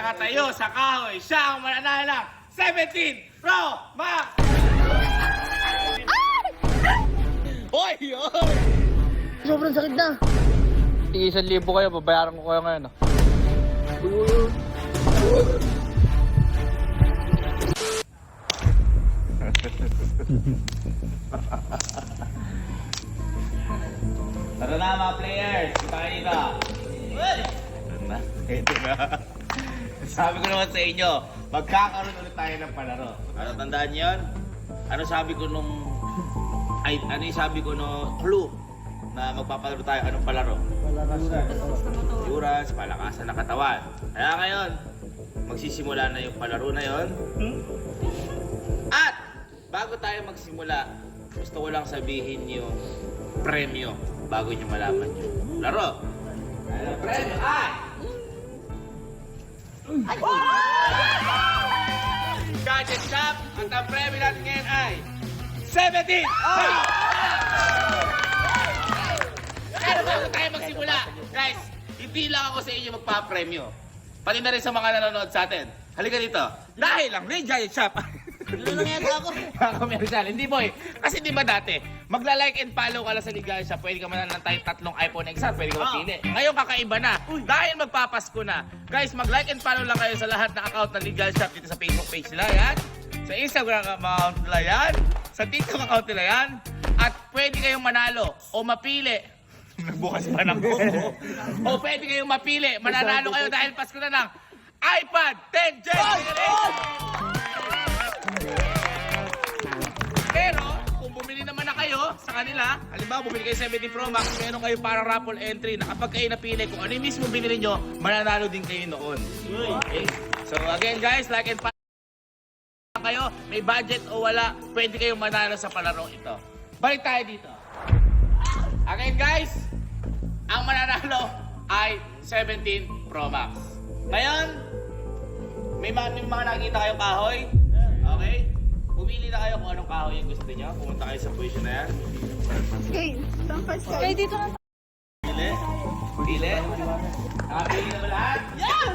Nakatayo sa kahoy, siya ang mananalo ng 17 Pro Max! Hoy! Sobrang sakit na. Sige, 1,000 kayo, babayaran ko kayo ngayon. Tara na mga players, kita kayo dito. Ito na. Sabi ko naman sa inyo, magkakaroon ulit tayo ng palaro. Ano, tandaan niyo yun? Ano sabi ko nung... ano yung sabi ko nung clue na magpapalaro tayo? Anong palaro? Endurance, palakasan ng katawan. Kaya ngayon, magsisimula na yung palaro na yon. At bago tayo magsimula, gusto ko lang sabihin yung premyo bago nyo malaman yung laro. Ang premyo ay... Gadget Shop! At ang premyo natin ngayon ay 17! Pero bago tayo magsimula, guys, hindi lang ako sa inyo magpapremyo. Pati na rin sa mga nanonood sa atin. Halika dito. Dahil lang may Gadget Shop. Commercial. Hindi boy. Kasi di ba dati, magla-like and follow ka lang sa Gadget Shop, pwede ka manalo ng tatlong iPhone XR, pwede ka mapili. Ngayon kakaiba na. Dahil magpapasko na. Guys, mag-like and follow lang kayo sa lahat ng account ng Gadget Shop dito sa Facebook page nila yan. Sa Instagram account nila yan. Sa TikTok account nila yan. At pwede kayong manalo o mapili. Nagbukas pa ng buko. O pwede kayong mapili. Mananalo kayo dahil Pasko na ng iPad 10 Gen. Pero kung bumili naman na kayo sa kanila, halimbawa bumili kayo 17 Pro Max, meron kayo para raffle entry na kapag kayo napili kung ano yung mismo binili nyo, mananalo din kayo noon. Okay? So again guys, like and follow kayo, may budget o wala, pwede kayong manalo sa palaro ito. Balik tayo dito. Again guys, ang mananalo ay 17 Pro Max. Ngayon, may mga nakikita kayong kahoy. Okay? Pumili na kayo kung anong kahoy yung gusto niyo. Pumunta kayo sa position na yan. Okay, dito na. Pili. Pili. Nakapili na ba lahat? Yeah!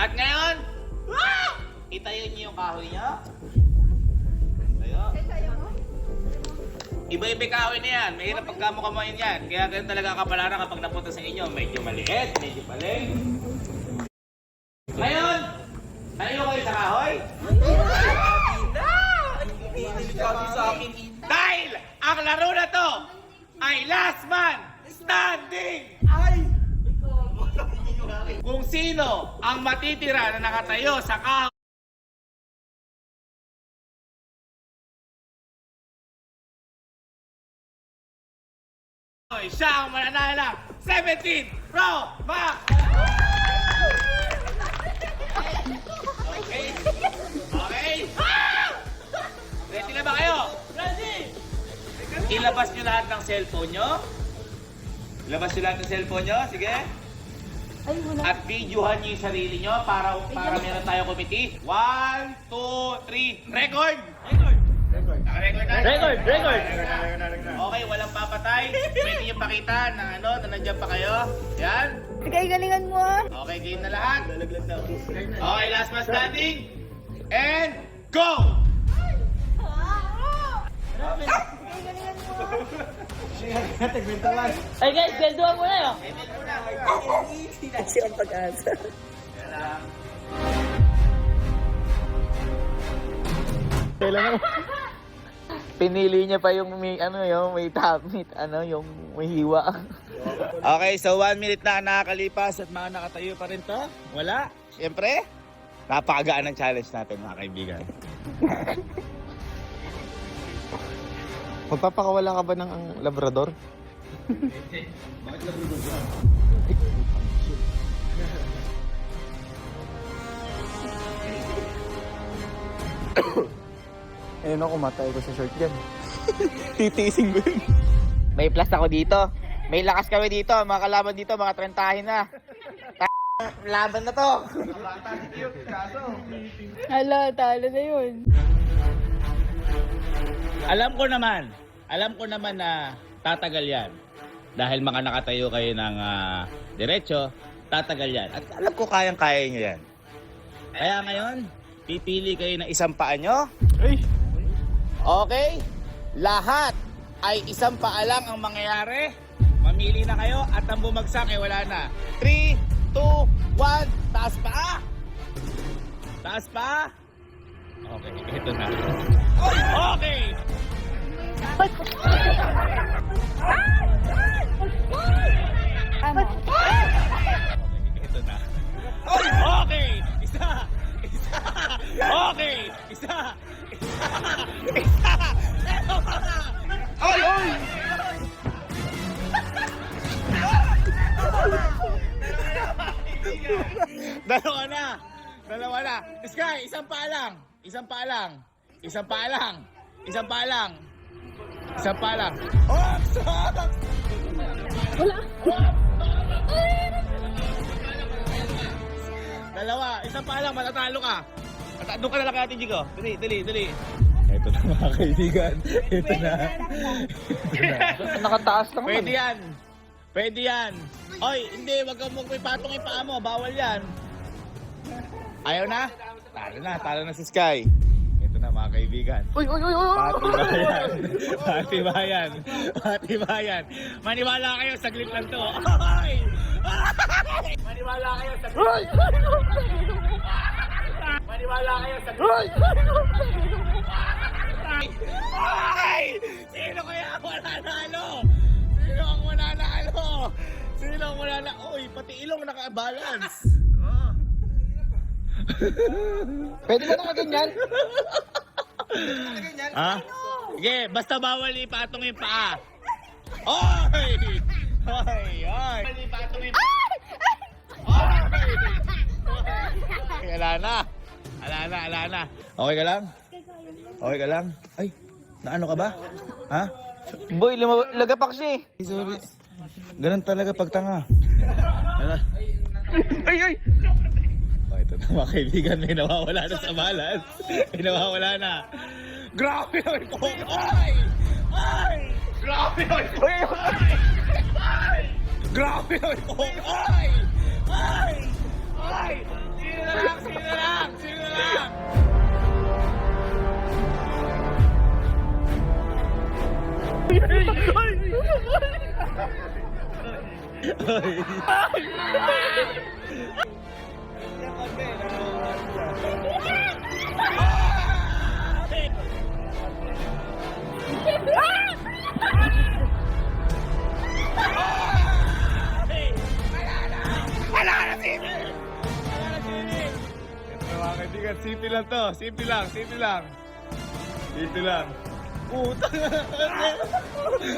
At ngayon, itayo niyo yung kahoy niyo. Tayo. Iba-iba kahoy na yan. Mahirap pagkamukamayin yan. Kaya ganun talaga kapalaran kapag napunta sa inyo. Medyo maliit, medyo paling. Ngayon, tayo kayo sa kahoy. Dahil ang laro na to ay last man standing. Kung sino ang matitira na nakatayo sa kahoy, siya ang mananalo ng 17 Pro Max! Okay? Okay? Ready na ba kayo? Ready! Ilabas nyo lahat ng cellphone nyo. Ilabas nyo lahat ng cellphone nyo. Sige. At videohan nyo yung sarili nyo para meron tayo committee. 1, 2, 3. Record! Record! Record! Okay, walang papatay. Pwede nyo pakita na nandiyan pa kayo. Yan. Sige, galingan mo. Okay, game na lahat. Okay, last man standing. And go! Ay guys, ganduhan mo na yun. Kasi ang pag-asa. Kailangan pinili niya pa yung may may top meat, yung may hiwa. Okay, so 1 minute na nakakalipas at mga nakatayo pa rin to. Wala. Siyempre, napakagaan ng challenge natin mga kaibigan. Magpapakawala ka ba ng labrador? Bakit labrador ba? Ayun ako, matay ko sa short gun. Titiising ko yun. May plus ako dito. May lakas kami dito. Mga kalaban dito, mga 30 na. Laban na to. Hala, talo na yun. Alam ko naman na tatagal yan. Dahil mga nakatayo kayo ng diretso, tatagal yan. At alam ko kayang-kaya nyo yan. Kaya ngayon, pipili kayo ng isang paa nyo. Ay! Okay? Lahat ay isang paa lang ang mangyayari. Mamili na kayo at ang bumagsak ay wala na. 3, 2, 1, taas pa! Taas pa! Okay, ito na. Okay! Ano? Ito na. Okay! Isa! Isa! Okay! Isa! Isa! Ito pa! Oy! Oy! Dalawa na! Dalawa na! Sky, isang paa lang! Isang paa lang! Isang paa lang! Isang paa lang! Isang paa lang! Oh! Stop! Dalawa, isang pa lang, matatalo ka. Doon ka na lang kay Ate Jigo. Dali, dali, dali. Ito na mga kaibigan. Ito na. Nakataas lang Pwede yan. Pwede yan. Oy, hindi, wag kang may patong yung paa mo. Bawal yan. Ayaw na? Talo na si Sky. Ito na mga kaibigan. Uy, uy, uy, uy! Patibayan. Patibayan. Patibayan. Maniwala kayo, saglit lang to. Ay! Maniwala kayo, saglit lang to. Maniwala kayo, saglit lang to. Ay! Sino kaya ang mananalo? Sino ang mananalo? Sino ang mananalo? Uy, pati ilong naka-balance. Oh. Pwede ba nakaganyan? Ha? Sige, basta bawal ipatong yung paa. Oy! Oy! Oy! Bawal ipatong yung paa. Oy! Ala na. Ala na, ala na. Okay ka lang? Okay ka lang? Ay, naano ka ba? Ha? Boy, lagapak siya eh. Sorry. Ganun talaga pagtanga. Ay, ay! Oh, ito na mga kaibigan, may nawawala na sa balance. May nawawala na. Grabe na ito! Ay! Ay! Grabe na ito! Ay! Grabe na ito! Ay! Ay! Ay! Sino na lang? Sino na lang? Sino na lang? Simple lang to, simple lang, simple lang. Simple lang. Puta na.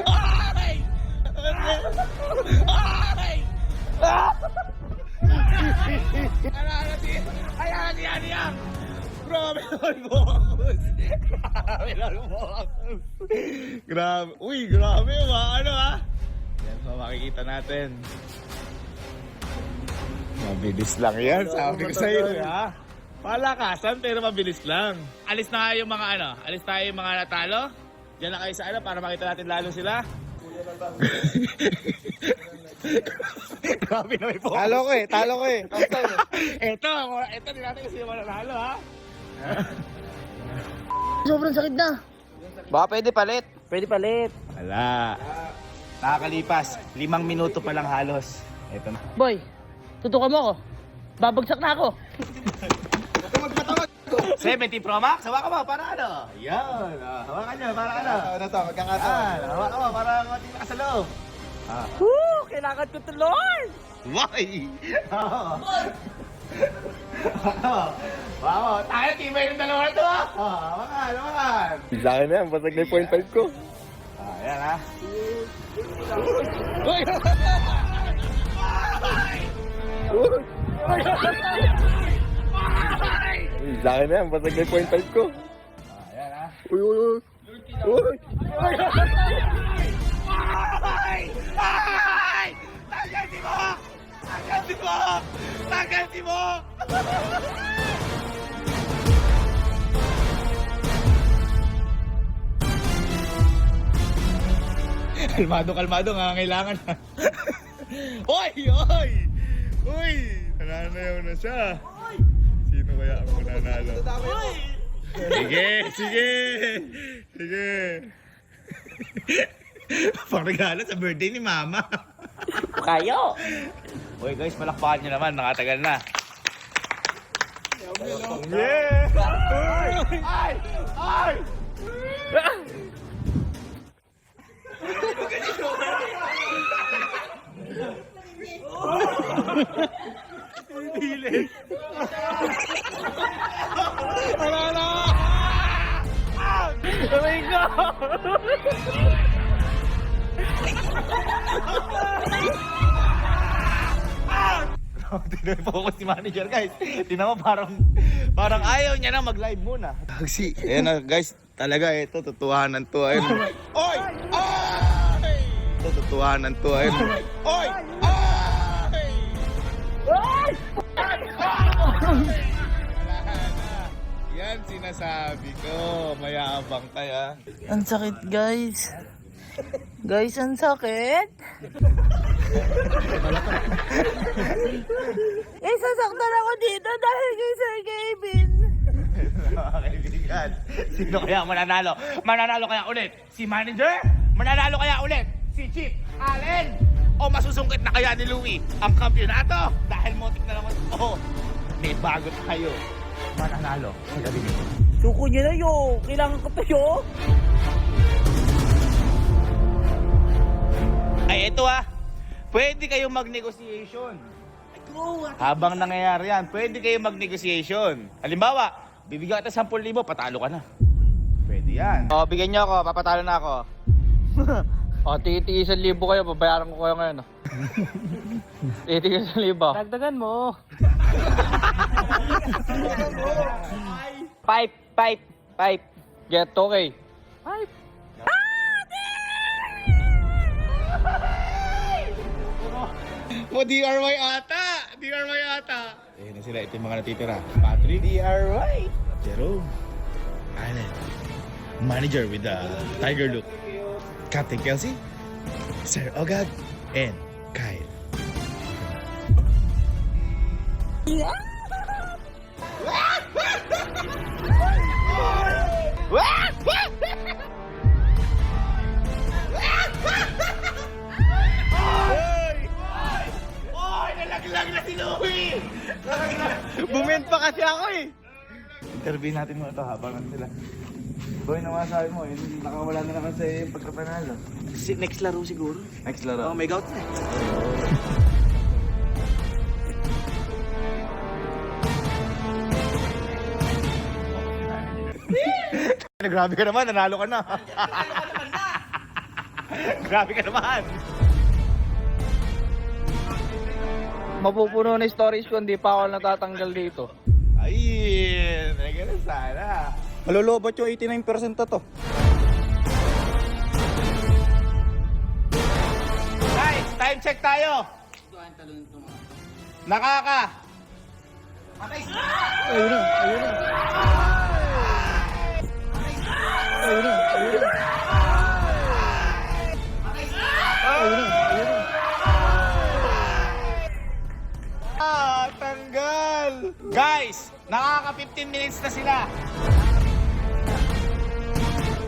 Ay! Ay! Ayan, yan, yan. Grabe naman boss. Grabe naman boss. Grabe. Uy, grabe ba? Ano ha? Yan so, makikita natin. Mabilis lang yan. Sabi ko sa'yo ha. Palakasan pero mabilis lang. Alis na yung mga ano. Alis tayo yung mga natalo. Diyan na kayo sa ano para makita natin lalo sila. Grabe na may po. Talo ko eh, talo ko eh. Ito din natin kasi yung mananalo ha. Sobrang sakit na. Baka pwede palit. Pwede palit. Wala. Nakakalipas. 5 minuto pa lang halos. Ito na. Boy, tutukan mo ako. Babagsak na ako. 70 Pro Max, hawakan mo para ano? Yan. Hawakan nyo para ano? Ano to, magkakataon. Hawakan mo para mating ka sa loob. Woo! Kailangan ko to, Lord! Why? Wow, tayo tibay ng dalawa na to ha. Hawakan. Sa akin na yan, basag na yung 0.5 ko. Ayan ha. Uy! Sa akin na yan, basag na yung 0.5 ko. Ayan ha. Uy, uy, uy. Uy! Ay! Ay! Tagal si mo! Tagal si mo! Tagal si mo! Kalmado, kalmado nga kailangan. Oy! Oy! Uy! Nananayaw na siya. Sino kaya mananalo. Sige, sige. Sige. Pang-regalo sa birthday ni Mama. Kayo! Uy guys, palakpakan nyo naman. Nakatagal na. Yeah! Ay! Ay! Oh my God! Focus si manager guys. Tingnan mo parang ayaw niya na mag-live muna. Taxi. Ayan na guys, talaga ito totohanan to. Ayun. Oy! Ay! Ito totohanan to. Ayun. Oy! Ay! Yan sinasabi ko. Mayabang tayo. Ang sakit, guys. Guys, ang sakit. Sasaktan ako dito dahil kay Sir Kevin. Mga kaibigan, sino kaya mananalo? Mananalo kaya ulit si manager? Mananalo kaya ulit si Chief Allen? O masusungkit na kaya ni Louie ang kampyonato? Dahil motik na naman ito, may bago tayo. Mananalo sa gabi nito. Suko niyo na yo. Kailangan ko pa yo. Ay, ito pwede kayong mag-negotiation. Habang nangyayari yan, pwede kayong mag-negotiation. Halimbawa, bibigyan kita 10,000, patalo ka na. Pwede yan. O, bigyan niyo ako, papatalo na ako. O, titiis 1,000 kayo, babayaran ko kayo ngayon. Titiis 1,000. Dagdagan mo. Pipe. Get okay. Pipe. Mo DRY ata! DRY ata! Ayun na sila, ito yung mga natitira. Patrick, DRY, Jerome, Allen, manager with the tiger look, Captain Kelsey, Sir Ogad, and Kyle. Nalaglag na si Louie! Bumend pa kasi ako eh. Interview natin muna ito habang sila. Boy, namasabi mo, yun, nakawala na naman sa yung pagkapanalo. Next laro siguro. Next laro. may gout na Grabe ka naman, nanalo ka na. Grabe ka naman. Mapupuno na yung stories ko, hindi pa ako natatanggal dito. Ayun, ganun sana. Malulobot yung 89% na to. Guys, time check tayo. Nakaka. Ayun na. Tanggal. Guys, nakaka 15 minutes na sila.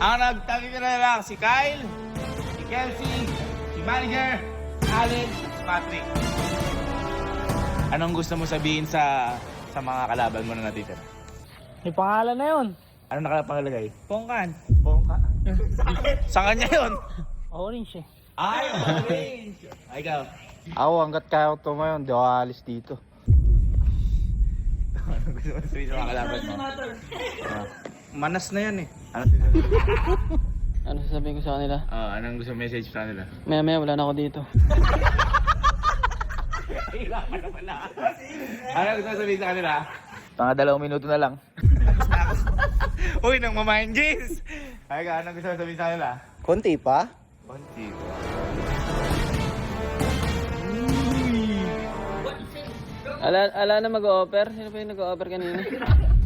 Ang nagtanggal na lang si Kyle, si Kelsey, si manager, Allen, si Patrick. Anong gusto mo sabihin sa mga kalaban mo na natitira? May pangalan na yun. Ano nakapangalagay? Pongkan. Bongka. Sa kanya yun? Orange eh. Ay, orange. Ay, ikaw. Ako, hanggat kaya ko tumayon, di ako alis dito. Anong gusto mo sabihin sa mga kalaban mo? Manas na yan eh. Ano sasabihin ko sa kanila? Anong gusto mo message sa kanila? Maya wala na ako dito. Hirapan naman na. Anong gusto mo sabihin sa kanila? Mga 2 minuto na lang. Uy, nang mamahin James! Ay ka, anong gusto mo sabihin sa kanila? Konti pa? Konti. Ala na mag-o-offer? Sino pa yung nag-o-offer kanina?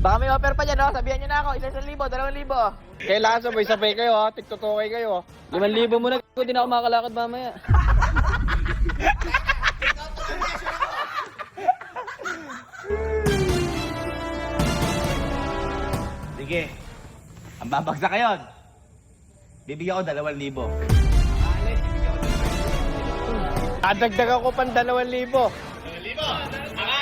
Baka may offer pa dyan, oh. Sabihan nyo na ako. 1,000, 2,000. Kailangan sabay-sabay kayo, ha. Tiktutukay kayo, 5,000 muna. Hindi na ako makakalakad mamaya. Sige. Ang babagsak ngayon. Bibigyan ko 2,000. Dadagdag ako pang 2,000. 2,000.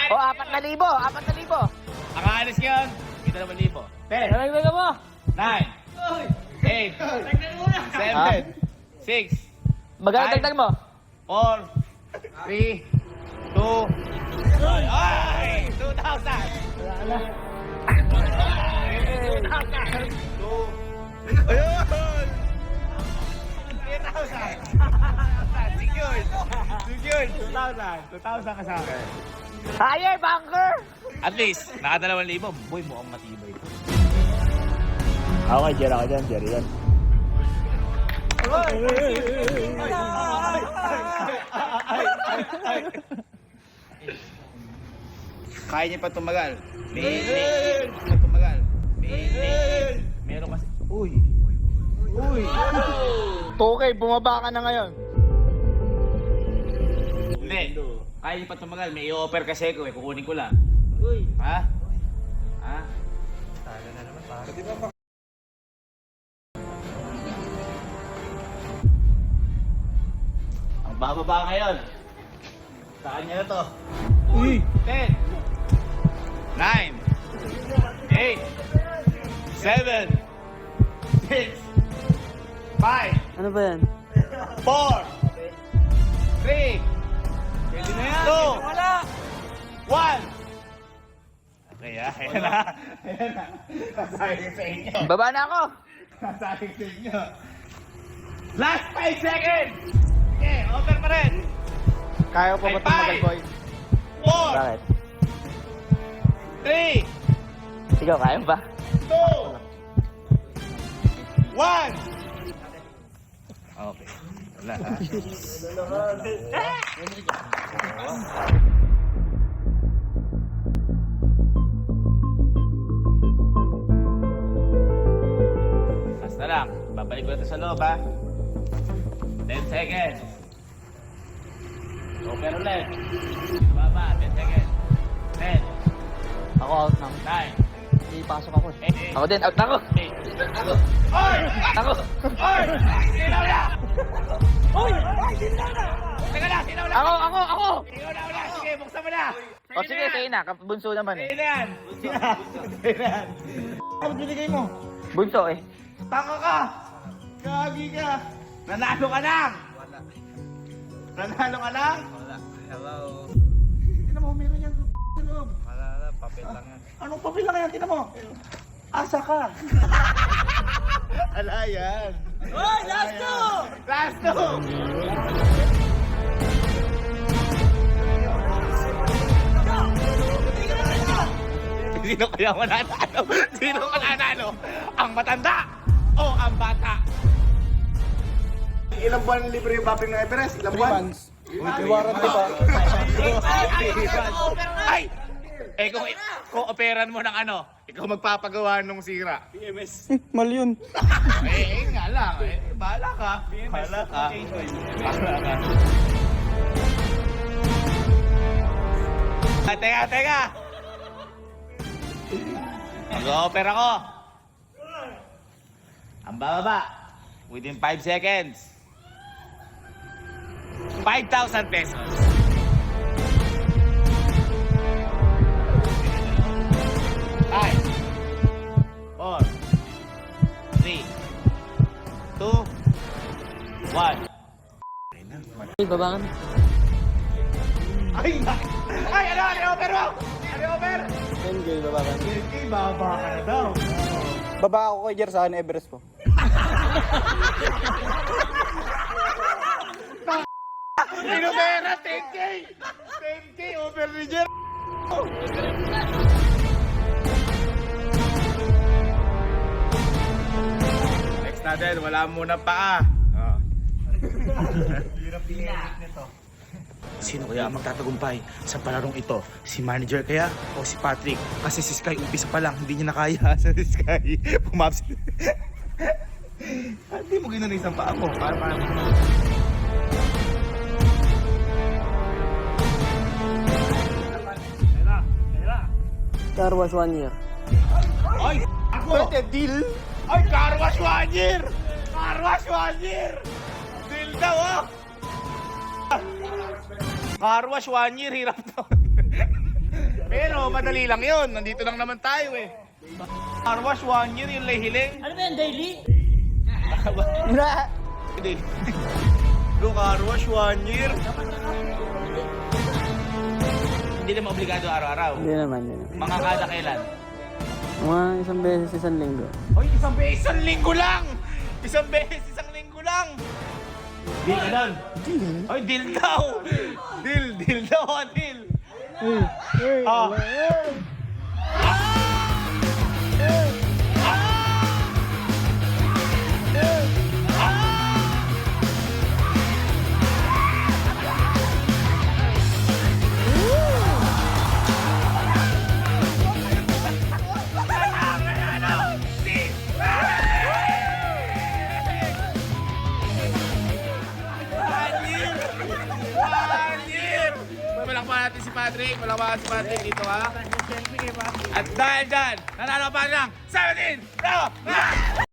O, 4,000. 4,000. Ang aalis ngayon, may 2,000. 10, Dadagdag mo. 9, 8, 7, 6, Magkano dagdag mo? 4, 3, 2, ay! 2,000! 2,000! Ayun! 3,000! Secured! Secured! 2,000! 2,000 ka sa akin. Higher, banker! At least, naka 2,000. Boy, mukhang matibay. Ako kay Jerry, ako dyan, Jerry yan. Kaya niya pa tumagal. May tumagal. Meron kasi. Uy! 2K, bumaba ka na ngayon. Hindi. Kaya niya pa tumagal. May i-offer kasi ko eh. Kukunin ko lang. Ha? Ha? Ang bababa ngayon. Sa kanya na to. Uy! 10, 9, 8, 7, 6, 5, Ano ba yan? 4, 3, 2, 1. Okay, ayan na. Ayan na. Nasayang sa inyo. Baba na ako. Nasayang sa inyo. Last 5 seconds! Okay, offer pa rin. Kaya ko ba tumagal, boy? 4, Bakit? 3, Ikaw, kaya ba? 2, 1. Okay. Wala ha. Basta lang. Babalik ko na ito sa loob ha. 10 seconds. Okay ulit. Baba. 10 seconds. 10, Ako out na. 9, Hindi, pasok ako. 8, Ako din, out na ako. 8. Oy! Ako. Oy! Sinaw na! Oy! Sinaw na! Teka na, sinaw na! Ako! Sinaw na wala! Sige, buksan mo na! O sige, sa'yo na. Bunso naman eh. Sa'yo na yan! Sa'yo na yan! Ano binigay mo? Bunso eh. Taka ka! Gagi ka! Nanalo ka lang! Wala. Nanalo ka lang? Wala. Hello. Tingnan mo, meron yan sa loob. Wala, papel lang yan. Anong papel lang yan? Tingnan mo. Asa ka? Ala yan. Oy, last two! Last two! Sino kaya mananalo? Sino mananalo? Ang matanda o ang bata? Ilang buwan libre yung mapping ng Everest? Ilang buwan? May warranty pa. Ay! Eh kung operan mo ng ano, ikaw magpapagawa nung sira. Mali yun. Nga lang. Bahala ka. Bahala ka. Bahala ka. Teka. Mag-o-opera ko. Ang bababa. Within 5 seconds. 5,000 pesos. 5, 4, 3, 2, 1. Ay, baba ka na. Ay! Ano offer mo? Ano offer? 10K, baba ka. Baba ka na daw. Baba ako kay Jer sa Everest po. Pinupera, 10K! 10K, offer ni Jer. Next natin, wala muna paa. Sino kaya ang magtatagumpay sa palarong ito? Si manager kaya o si Patrick? Kasi si Sky umpisa pa lang, hindi niya nakaya sa Sky. Pumaps. Hindi mo ginawa isang paa mo. Para Car was 1 year. Oy! Pwede, deal. Ay, car wash 1 year! Car wash 1 year! Deal daw, oh! Car wash 1 year, hirap to. Pero madali lang yun. Nandito lang naman tayo eh. Car wash 1 year, yung lahiling. Ano ba yan, daily? Hindi. Go car wash 1 year. Hindi naman obligado araw-araw. Hindi naman, hindi naman. Mga kada kailan. Mga isang beses, isang linggo. Hoy, isang linggo lang! Isang beses, isang linggo lang! Deal ka doon? Deal? Hoy, deal daw! Deal daw, deal! Ah! Palakpakan natin si Patrick. Palakpakan si Patrick dito, ha? At dahil dyan, nanalo pa ng 17 Pro!